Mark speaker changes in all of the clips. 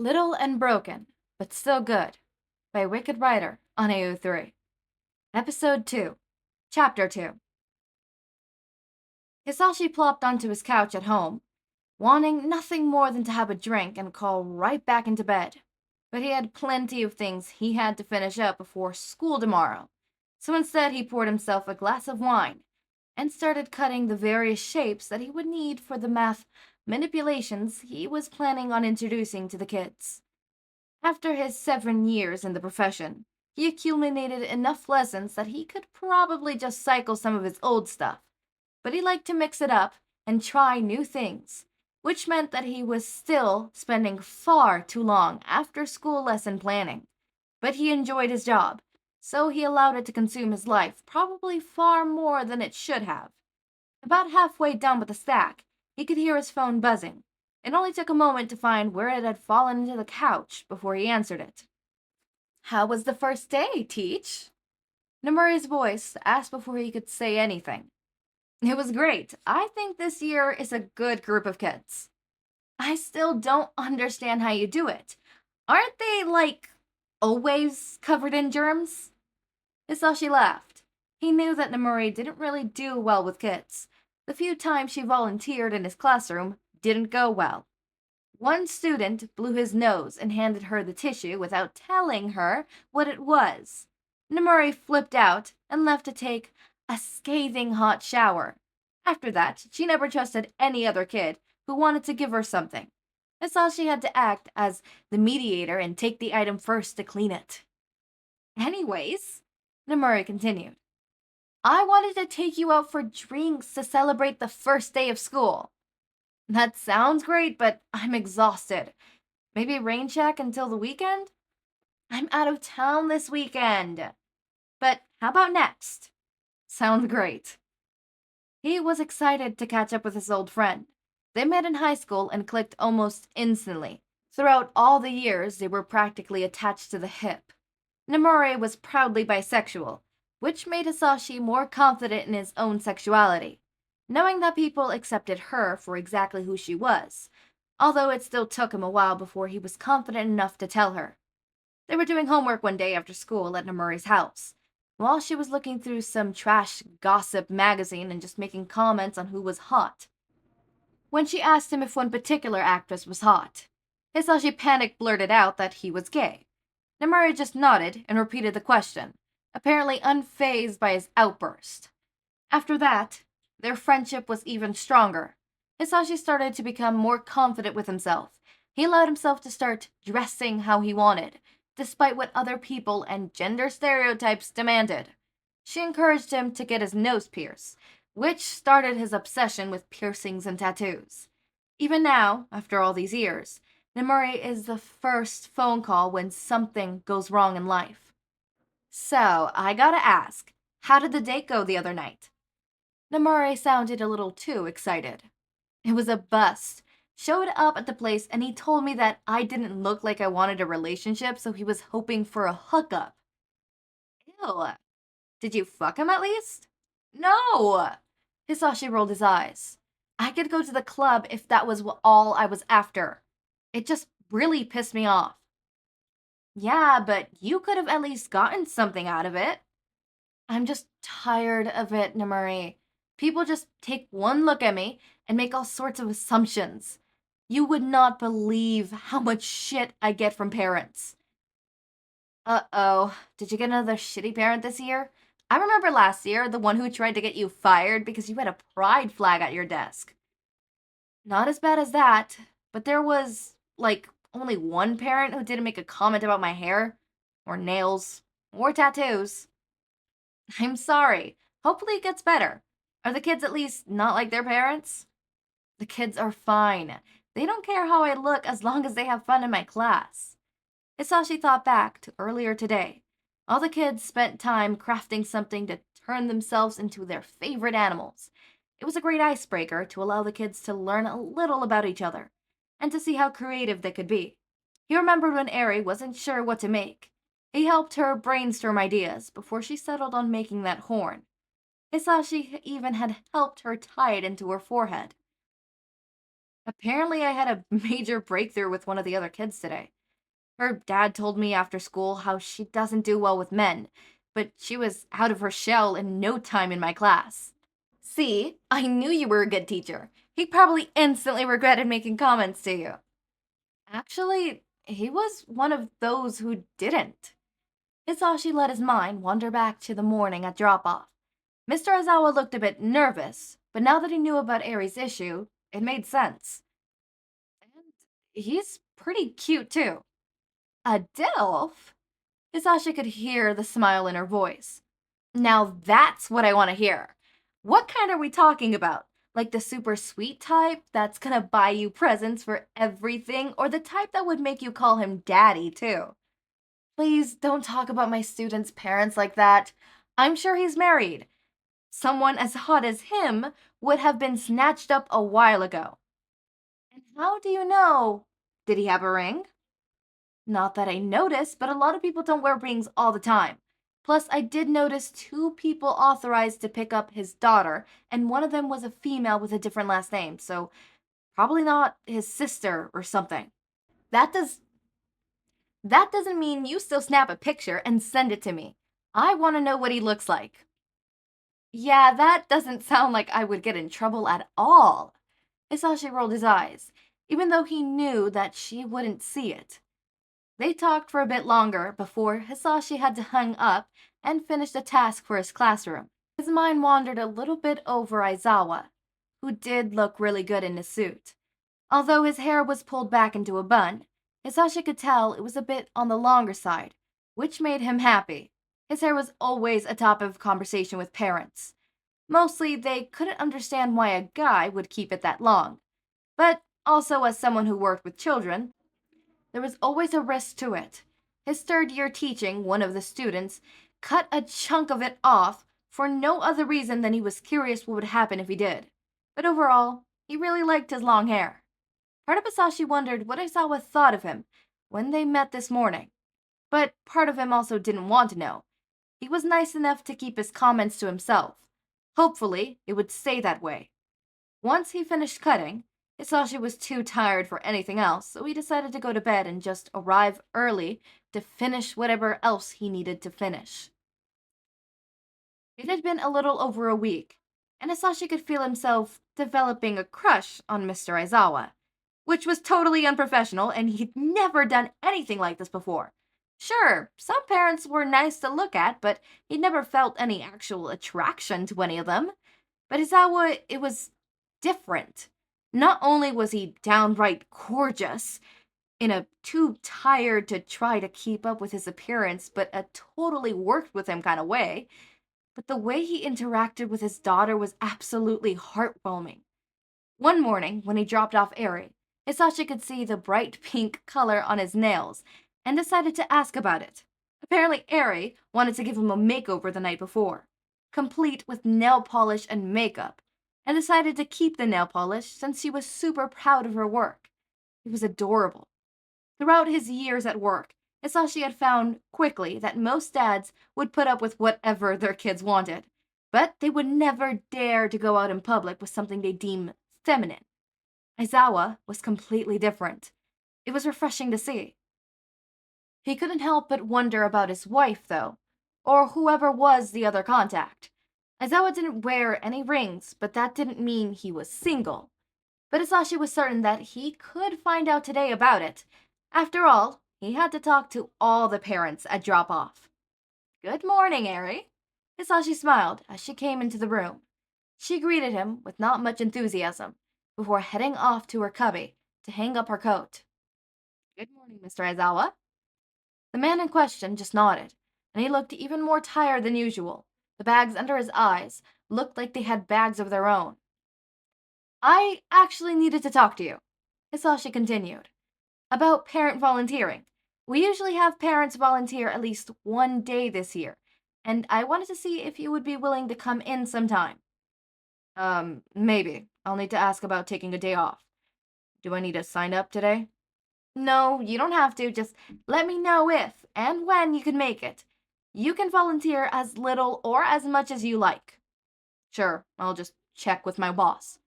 Speaker 1: Little and Broken, but Still Good by Wicked Writer on AO3. Episode 2, Chapter 2. Hisashi plopped onto his couch at home, wanting nothing more than to have a drink and crawl right back into bed. But he had plenty of things he had to finish up before school tomorrow, so instead he poured himself a glass of wine and started cutting the various shapes that he would need for the math manipulations he was planning on introducing to the kids. After his 7 years in the profession, he accumulated enough lessons that he could probably just cycle some of his old stuff, but he liked to mix it up and try new things, which meant that he was still spending far too long after school lesson planning. But he enjoyed his job, so he allowed it to consume his life probably far more than it should have. About halfway done with the stack, he could hear his phone buzzing. It only took a moment to find where it had fallen into the couch before he answered it. "How was the first day, Teach?" Namuri's voice asked before he could say anything. "It was great. I think this year is a good group of kids." "I still don't understand how you do it. Aren't they, always covered in germs?" Hisashi laughed. He knew that Namuri didn't really do well with kids. The few times she volunteered in his classroom didn't go well. One student blew his nose and handed her the tissue without telling her what it was. Namuri flipped out and left to take a scathing hot shower. After that, she never trusted any other kid who wanted to give her something. Hisashi had to act as the mediator and take the item first to clean it. "Anyways," Namuri continued, "I wanted to take you out for drinks to celebrate the first day of school." "That sounds great, but I'm exhausted. Maybe rain check until the weekend?" "I'm out of town this weekend." "But how about next?" "Sounds great." He was excited to catch up with his old friend. They met in high school and clicked almost instantly. Throughout all the years, they were practically attached to the hip. Namori was proudly bisexual, which made Hisashi more confident in his own sexuality, knowing that people accepted her for exactly who she was, although it still took him a while before he was confident enough to tell her. They were doing homework one day after school at Namori's house, while she was looking through some trash gossip magazine and just making comments on who was hot. When she asked him if one particular actress was hot, Hisashi panic blurted out that he was gay. Namori just nodded and repeated the question, apparently unfazed by his outburst. After that, their friendship was even stronger. Hisashi started to become more confident with himself. He allowed himself to start dressing how he wanted, despite what other people and gender stereotypes demanded. She encouraged him to get his nose pierced, which started his obsession with piercings and tattoos. Even now, after all these years, Namori is the first phone call when something goes wrong in life. "So, I gotta ask, how did the date go the other night?" Namori sounded a little too excited. "It was a bust. Showed up at the place and he told me that I didn't look like I wanted a relationship, so he was hoping for a hookup." "Ew. Did you fuck him at least?" "No!" Hisashi rolled his eyes. "I could go to the club if that was all I was after. It just really pissed me off." "Yeah, but you could have at least gotten something out of it." "I'm just tired of it, Namuri. People just take one look at me and make all sorts of assumptions. You would not believe how much shit I get from parents." "Uh-oh. Did you get another shitty parent this year? I remember last year, the one who tried to get you fired because you had a pride flag at your desk." "Not as bad as that, but there was, only one parent who didn't make a comment about my hair, or nails, or tattoos." "I'm sorry. Hopefully it gets better. Are the kids at least not like their parents?" "The kids are fine. They don't care how I look as long as they have fun in my class." Hisashi thought back to earlier today. All the kids spent time crafting something to turn themselves into their favorite animals. It was a great icebreaker to allow the kids to learn a little about each other, and to see how creative they could be. He remembered when Eri wasn't sure what to make. He helped her brainstorm ideas before she settled on making that horn. Hisashi even had helped her tie it into her forehead. Apparently, I had a major breakthrough with one of the other kids today. Her dad told me after school how she doesn't do well with men, but she was out of her shell in no time in my class. See, I knew you were a good teacher. He probably instantly regretted making comments to you. Actually, he was one of those who didn't. Hisashi let his mind wander back to the morning at drop off. Mr. Aizawa looked a bit nervous, but now that he knew about Ari's issue, it made sense. And he's pretty cute too. A Delph? Hisashi could hear the smile in her voice. Now that's what I want to hear. What kind are we talking about? Like the super sweet type that's gonna buy you presents for everything, or the type that would make you call him daddy too? Please don't talk about my student's parents like that. I'm sure he's married. Someone as hot as him would have been snatched up a while ago. And how do you know? Did he have a ring? Not that I noticed, but a lot of people don't wear rings all the time. Plus, I did notice two people authorized to pick up his daughter, and one of them was a female with a different last name, so probably not his sister or something. That does that doesn't mean you still snap a picture and send it to me. I want to know what he looks like. Yeah, that doesn't sound like I would get in trouble at all. Hisashi rolled his eyes, even though he knew that she wouldn't see it. They talked for a bit longer before Hisashi had to hang up and finish a task for his classroom. His mind wandered a little bit over Aizawa, who did look really good in his suit. Although his hair was pulled back into a bun, Hisashi could tell it was a bit on the longer side, which made him happy. His hair was always a topic of conversation with parents. Mostly, they couldn't understand why a guy would keep it that long. But also, as someone who worked with children, there was always a risk to it. His third year teaching, one of the students cut a chunk of it off for no other reason than he was curious what would happen if he did. But overall, he really liked his long hair. Part of Hisashi wondered what Aizawa thought of him when they met this morning. But part of him also didn't want to know. He was nice enough to keep his comments to himself. Hopefully, it would stay that way. Once he finished cutting, Hisashi was too tired for anything else, so he decided to go to bed and just arrive early to finish whatever else he needed to finish. It had been a little over a week, and Hisashi could feel himself developing a crush on Mr. Aizawa, which was totally unprofessional, and he'd never done anything like this before. Sure, some parents were nice to look at, but he'd never felt any actual attraction to any of them. But Aizawa, it was different. Not only was he downright gorgeous, in a too tired to try to keep up with his appearance, but a totally worked with him kind of way, but the way he interacted with his daughter was absolutely heartwarming. One morning, when he dropped off Eri, Hisashi could see the bright pink color on his nails and decided to ask about it. Apparently, Eri wanted to give him a makeover the night before, complete with nail polish and makeup, and decided to keep the nail polish since she was super proud of her work. It was adorable. Throughout his years at work, Hisashi had found quickly that most dads would put up with whatever their kids wanted, but they would never dare to go out in public with something they deem feminine. Aizawa was completely different. It was refreshing to see. He couldn't help but wonder about his wife, though, or whoever was the other contact. Aizawa didn't wear any rings, but that didn't mean he was single. But Hisashi was certain that he could find out today about it. After all, he had to talk to all the parents at drop-off. Good morning, Eri. Hisashi smiled as she came into the room. She greeted him with not much enthusiasm, before heading off to her cubby to hang up her coat. Good morning, Mr. Aizawa. The man in question just nodded, and he looked even more tired than usual. The bags under his eyes looked like they had bags of their own. I actually needed to talk to you, Hisashi continued, about parent volunteering. We usually have parents volunteer at least one day this year, and I wanted to see if you would be willing to come in sometime. Maybe. I'll need to ask about taking a day off. Do I need to sign up today? No, you don't have to. Just let me know if and when you can make it. You can volunteer as little or as much as you like. Sure, I'll just check with my boss.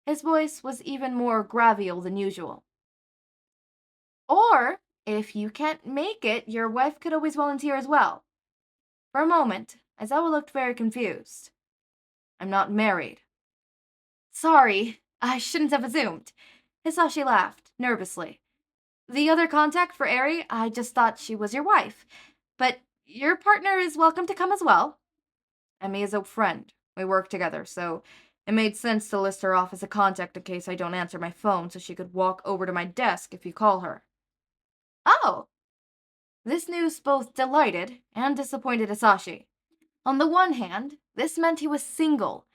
Speaker 1: His voice was even more gravial than usual. Or, if you can't make it, your wife could always volunteer as well. For a moment, Aizawa looked very confused. I'm not married. Sorry, I shouldn't have assumed. Hisashi laughed, nervously. The other contact for Eri, I just thought she was your wife. But your partner is welcome to come as well. Emmy is a friend. We work together, so it made sense to list her off as a contact in case I don't answer my phone so she could walk over to my desk if you call her. Oh! This news both delighted and disappointed Hisashi. On the one hand, this meant he was single,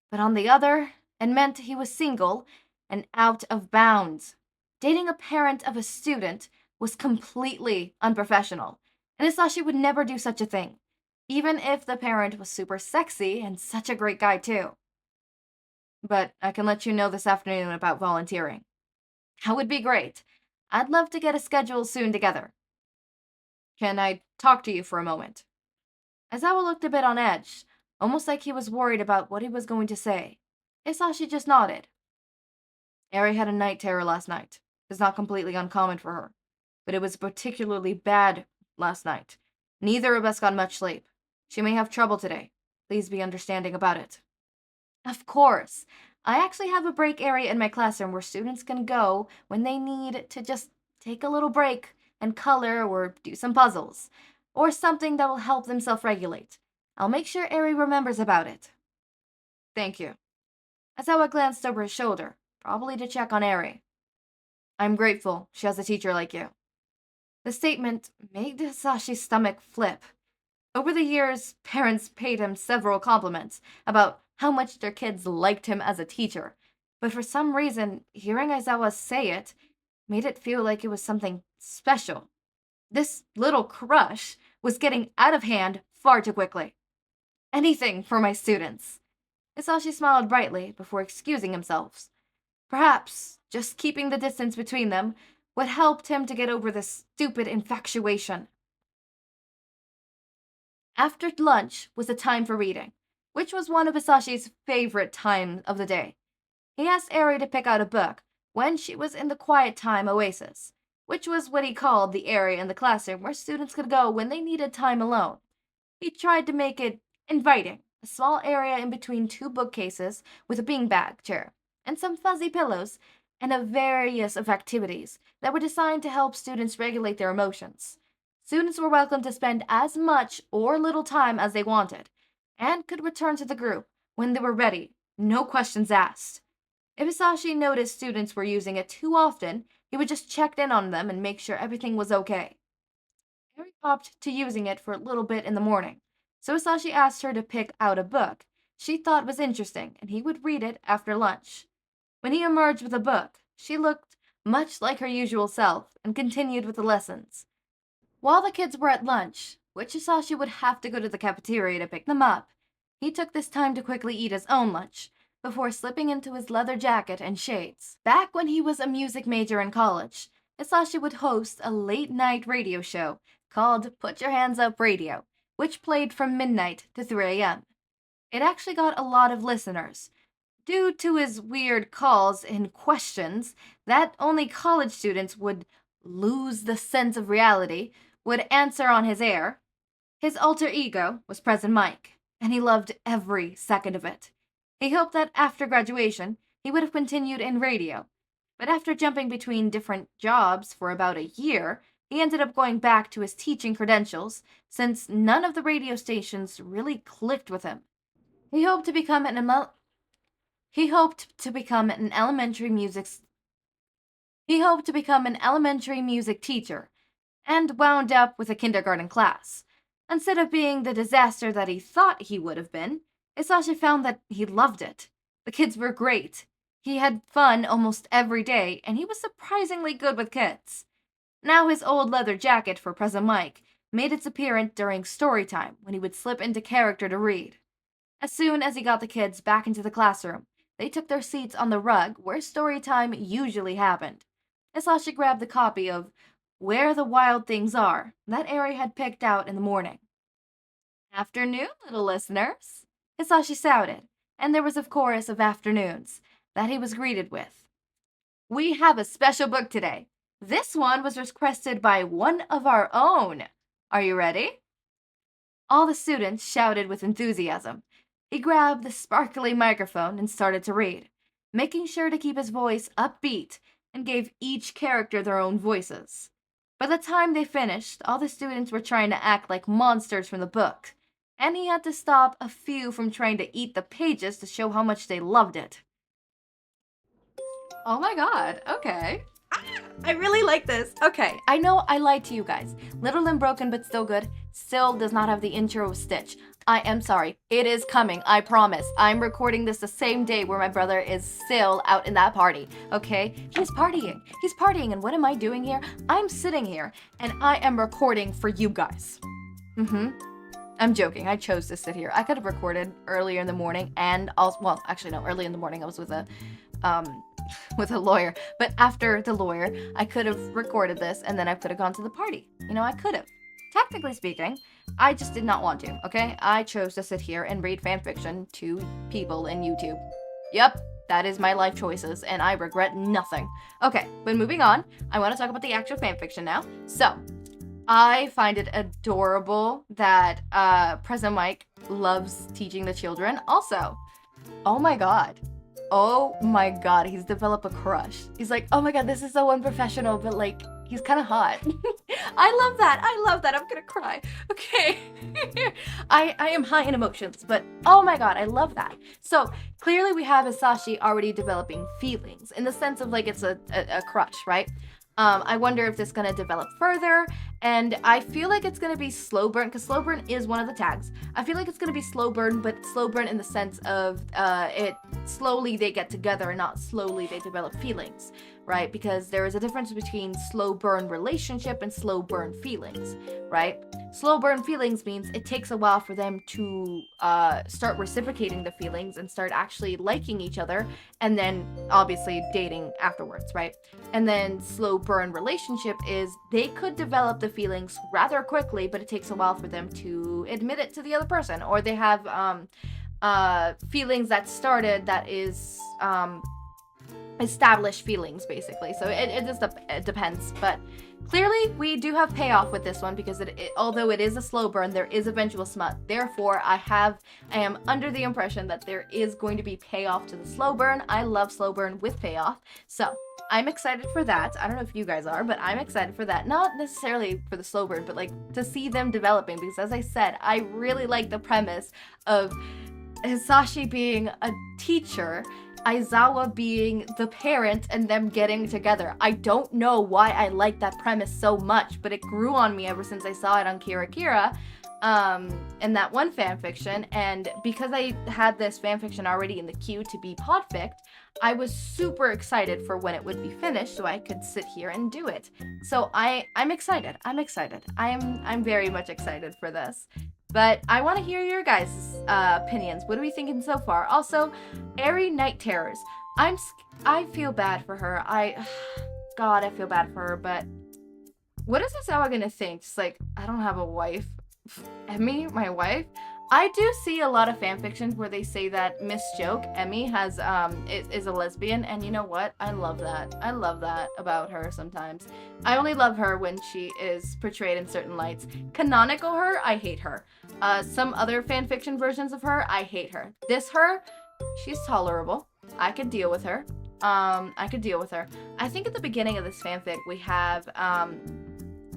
Speaker 1: but on the other, it meant he was single and out of bounds. Dating a parent of a student was completely unprofessional, and Hisashi would never do such a thing, even if the parent was super sexy and such a great guy too. But I can let you know this afternoon about volunteering. That would be great. I'd love to get a schedule soon together. Can I talk to you for a moment? Aizawa looked a bit on edge, almost like he was worried about what he was going to say. Hisashi just nodded. Eri had a night terror last night. It's not completely uncommon for her, but it was particularly bad last night. Neither of us got much sleep. She may have trouble today. Please be understanding about it. Of course. I actually have a break area in my classroom where students can go when they need to just take a little break and color or do some puzzles, or something that will help them self-regulate. I'll make sure Eri remembers about it. Thank you. Aizawa glanced over his shoulder, probably to check on Eri. I'm grateful she has a teacher like you. The statement made Hisashi's stomach flip. Over the years, parents paid him several compliments about how much their kids liked him as a teacher, but for some reason, hearing Aizawa say it made it feel like it was something special. This little crush was getting out of hand far too quickly. Anything for my students. Hisashi smiled brightly before excusing himself. Perhaps just keeping the distance between them would help him to get over this stupid infatuation. After lunch was the time for reading, which was one of Hisashi's favorite times of the day. He asked Eri to pick out a book when she was in the quiet time oasis, which was what he called the area in the classroom where students could go when they needed time alone. He tried to make it inviting, a small area in between two bookcases with a beanbag chair and some fuzzy pillows and a various of activities that were designed to help students regulate their emotions. Students were welcome to spend as much or little time as they wanted, and could return to the group when they were ready, no questions asked. If Hisashi noticed students were using it too often, he would just check in on them and make sure everything was okay. Eri opted to using it for a little bit in the morning, so Hisashi asked her to pick out a book she thought was interesting and he would read it after lunch. When he emerged with a book, she looked much like her usual self and continued with the lessons. While the kids were at lunch, which Hisashi would have to go to the cafeteria to pick them up, he took this time to quickly eat his own lunch before slipping into his leather jacket and shades. Back when he was a music major in college, Hisashi would host a late-night radio show called Put Your Hands Up Radio, which played from midnight to 3 a.m. It actually got a lot of listeners, due to his weird calls and questions that only college students would lose the sense of reality would answer on his air. His alter ego was President Mike, and he loved every second of it. He hoped that after graduation, he would have continued in radio, but after jumping between different jobs for about a year, he ended up going back to his teaching credentials since none of the radio stations really clicked with him. He hoped to become an elementary music teacher and wound up with a kindergarten class. Instead of being the disaster that he thought he would have been, Hisashi found that he loved it. The kids were great. He had fun almost every day, and he was surprisingly good with kids. Now his old leather jacket for President Mike made its appearance during story time when he would slip into character to read. As soon as he got the kids back into the classroom, they took their seats on the rug where story time usually happened. Hisashi grabbed the copy of Where the Wild Things Are that Eri had picked out in the morning. Afternoon, little listeners, Hisashi shouted, and there was a chorus of afternoons, that he was greeted with. We have a special book today. This one was requested by one of our own. Are you ready? All the students shouted with enthusiasm. He grabbed the sparkly microphone and started to read, making sure to keep his voice upbeat and gave each character their own voices. By the time they finished, all the students were trying to act like monsters from the book, and he had to stop a few from trying to eat the pages to show how much they loved it. Oh my god, okay. I really like this. Okay, I know I lied to you guys. Little and broken but still good. Still does not have the intro of Stitch. I am sorry. It is coming, I promise. I'm recording this the same day where my brother is still out in that party, okay? He's partying. He's partying, and what am I doing here? I'm sitting here, and I am recording for you guys. I'm joking. I chose to sit here. I could have recorded earlier in the morning and also, well, actually no, early in the morning I was with a lawyer, but after the lawyer, I could have recorded this and then I could have gone to the party. You know, I could have. Technically speaking, I just did not want to, okay? I chose to sit here and read fanfiction to people in YouTube. Yep, that is my life choices, and I regret nothing. Okay, but moving on, I want to talk about the actual fanfiction now. So, I find it adorable that President Mike loves teaching the children. Also, oh my god, he's developed a crush. He's like, oh my god, this is so unprofessional, but like, he's kind of hot. I love that, I'm gonna cry. Okay. I am high in emotions, but oh my god, I love that. So, clearly we have Hizashi already developing feelings, in the sense of like, it's a crush, right? I wonder if this is gonna develop further, and I feel like it's gonna be slow burn, because slow burn is one of the tags. I feel like it's gonna be slow burn, but slow burn in the sense of it slowly they get together and not slowly they develop feelings, right? Because there is a difference between slow burn relationship and slow burn feelings, right? Slow burn feelings means it takes a while for them to start reciprocating the feelings and start actually liking each other, and then obviously dating afterwards, right? And then slow burn relationship is they could develop the feelings rather quickly, but it takes a while for them to admit it to the other person, or they have feelings that started that is established feelings, basically. So it just depends, but clearly we do have payoff with this one, because although it is a slow burn, there is eventual smut. Therefore, I am under the impression that there is going to be payoff to the slow burn. I love slow burn with payoff, so I'm excited for that. I don't know if you guys are, but I'm excited for that. Not necessarily for the slow burn, but like to see them developing, because as I said, I really like the premise of Hizashi being a teacher, Aizawa being the parent, and them getting together. I don't know why I like that premise so much, but it grew on me ever since I saw it on Kira Kira, in that one fanfiction, and because I had this fanfiction already in the queue to be podfic, I was super excited for when it would be finished so I could sit here and do it. So I'm excited. I'm very much excited for this. But I want to hear your guys' opinions. What are we thinking so far? Also, Airy Night Terrors. I feel bad for her. God, I feel bad for her, but what is Aizawa gonna think? Just like, I don't have a wife. Emmy, my wife? I do see a lot of fanfictions where they say that Miss Joke, Emmy, is a lesbian, and you know what? I love that. I love that about her sometimes. I only love her when she is portrayed in certain lights. Canonical her, I hate her. Some other fanfiction versions of her, I hate her. This her, she's tolerable. I could deal with her. I think at the beginning of this fanfic, we have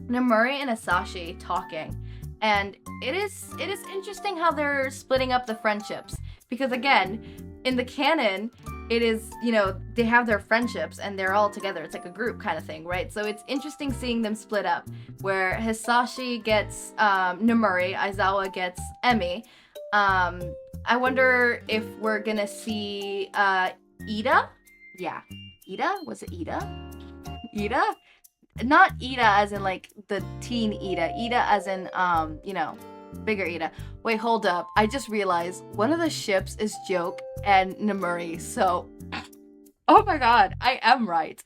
Speaker 1: Namuri and Hizashi talking. And it is interesting how they're splitting up the friendships, because again, in the canon, it is, you know, they have their friendships and they're all together. It's like a group kind of thing, right? So it's interesting seeing them split up, where Hizashi gets Namuri, Aizawa gets Emmy. I wonder if we're gonna see Ida? Yeah. Ida? Was it Ida? Ida? Not Ida as in like the teen Ida. Ida as in, you know, bigger Ida. Wait, hold up. I just realized one of the ships is Joke and Namuri. So, oh my god, I am right.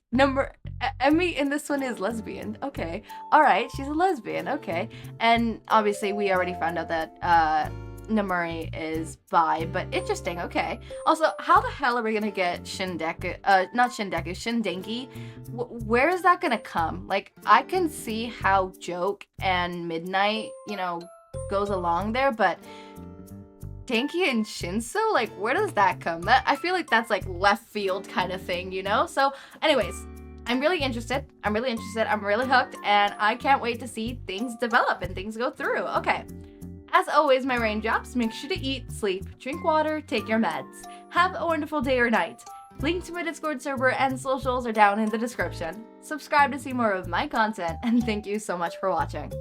Speaker 1: Emmy in this one is lesbian. Okay. Alright, she's a lesbian. Okay. And obviously we already found out that Namuri is bi, but interesting, okay. Also, how the hell are we gonna get Shindeku, not Shindeku, Shindenki? Where is that gonna come? Like, I can see how Joke and Midnight, goes along there, but Denki and Shinso, like, where does that come? I feel like that's like left field kind of thing, So, anyways, I'm really interested. I'm really hooked, and I can't wait to see things develop and things go through. Okay. As always, my raindrops, make sure to eat, sleep, drink water, take your meds. Have a wonderful day or night. Link to my Discord server and socials are down in the description. Subscribe to see more of my content, and thank you so much for watching.